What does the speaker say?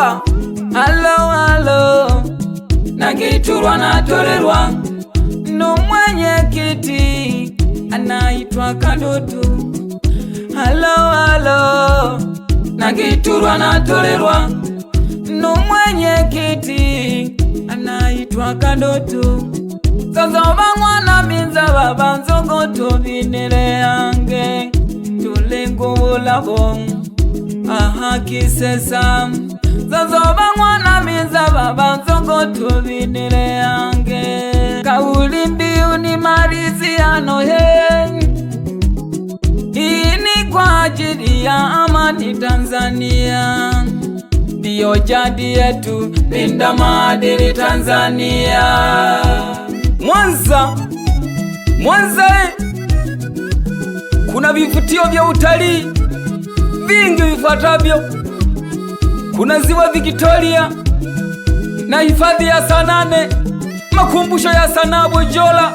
Halo halo nagiturwa natorerwa n'umwenyekiti anaitwa Kadutu. Halo halo nagiturwa natorerwa n'umwenyekiti anaitwa Kadutu. Zozoba mwana minza baba nzogoto binere yange tulengo bulabo aha kisesa. Zozoba mwana minza baba nzogoto binere yange kauli mbiu ni maridhiano ini kwa ajili ya amani Tanzania. Ndiyo jadi yetu, linda maadili Tanzania. Mwanza kuna vivutio vya utalii vingi vifuatavyo. Kuna ziwa Victoria na hifadhi ya Sanane, makumbusho ya sanaa Bujola,